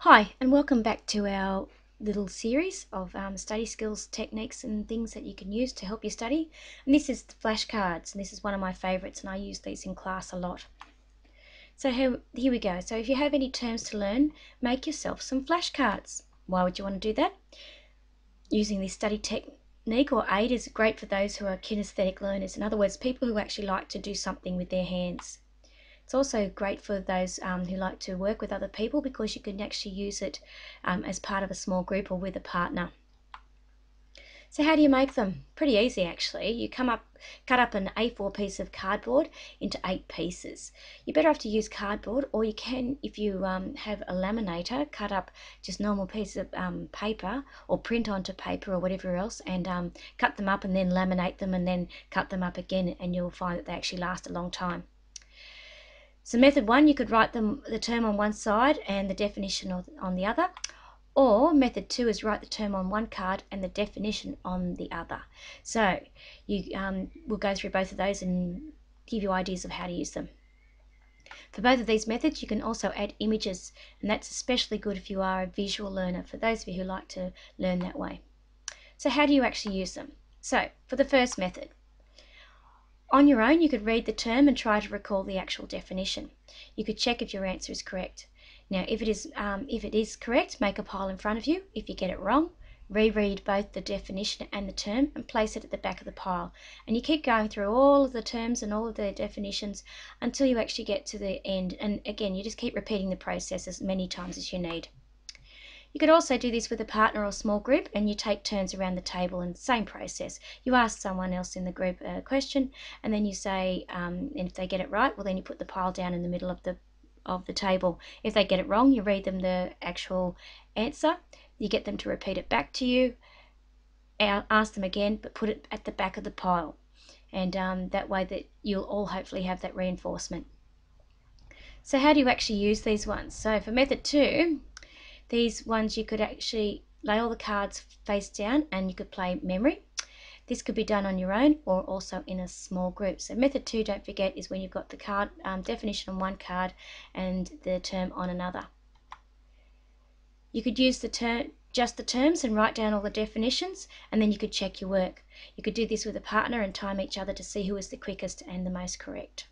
Hi, and welcome back to our little series of study skills, techniques, and things that you can use to help you study. And this is the flashcards, and this is one of my favourites, and I use these in class a lot. So here we go. So if you have any terms to learn, make yourself some flashcards. Why would you want to do that? Using this study technique or aid is great for those who are kinesthetic learners. In other words, people who actually like to do something with their hands. It's also great for those who like to work with other people because you can actually use it as part of a small group or with a partner. So how do you make them? Pretty easy actually. You cut up an A4 piece of cardboard into 8 pieces. You're better off to use cardboard, or you can, if you have a laminator, cut up just normal pieces of paper or print onto paper or whatever else, and cut them up and then laminate them and then cut them up again, and you'll find that they actually last a long time. So method 1, you could write the term on one side and the definition on the other. Or method 2 is write the term on one card and the definition on the other. So we'll go through both of those and give you ideas of how to use them. For both of these methods, you can also add images, and that's especially good if you are a visual learner, for those of you who like to learn that way. So how do you actually use them? So for the first method, on your own, you could read the term and try to recall the actual definition. You could check if your answer is correct. Now, if it is correct, make a pile in front of you. If you get it wrong, reread both the definition and the term and place it at the back of the pile. And you keep going through all of the terms and all of the definitions until you actually get to the end. And again, you just keep repeating the process as many times as you need. You could also do this with a partner or small group, and you take turns around the table in the same process. You ask someone else in the group a question, and then you say, and if they get it right, well then you put the pile down in the middle of the table. If they get it wrong, you read them the actual answer, you get them to repeat it back to you, ask them again, but put it at the back of the pile. And that way that you'll all hopefully have that reinforcement. So how do you actually use these ones? So for method 2, these ones you could actually lay all the cards face down and you could play memory. This could be done on your own or also in a small group. So method 2, don't forget, is when you've got the card definition on one card and the term on another. You could use just the terms and write down all the definitions, and then you could check your work. You could do this with a partner and time each other to see who is the quickest and the most correct.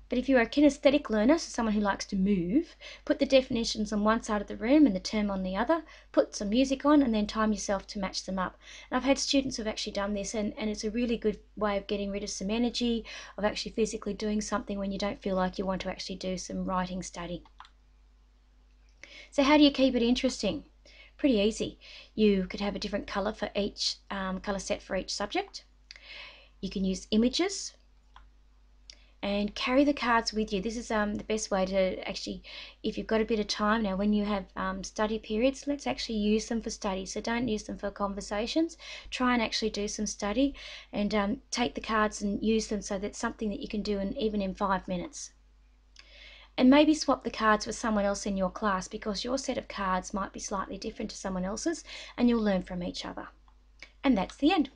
But if you're a kinesthetic learner, so someone who likes to move, put the definitions on one side of the room and the term on the other, put some music on, and then time yourself to match them up. And I've had students who've actually done this, and it's a really good way of getting rid of some energy, of actually physically doing something when you don't feel like you want to actually do some writing study. So how do you keep it interesting? Pretty easy. You could have a different colour for each colour set for each subject. You can use images and carry the cards with you. This is the best way to actually, if you've got a bit of time now, when you have study periods, let's actually use them for study. So don't use them for conversations. Try and actually do some study, and take the cards and use them so that's something that you can do even in 5 minutes. And maybe swap the cards with someone else in your class, because your set of cards might be slightly different to someone else's, and you'll learn from each other. And that's the end.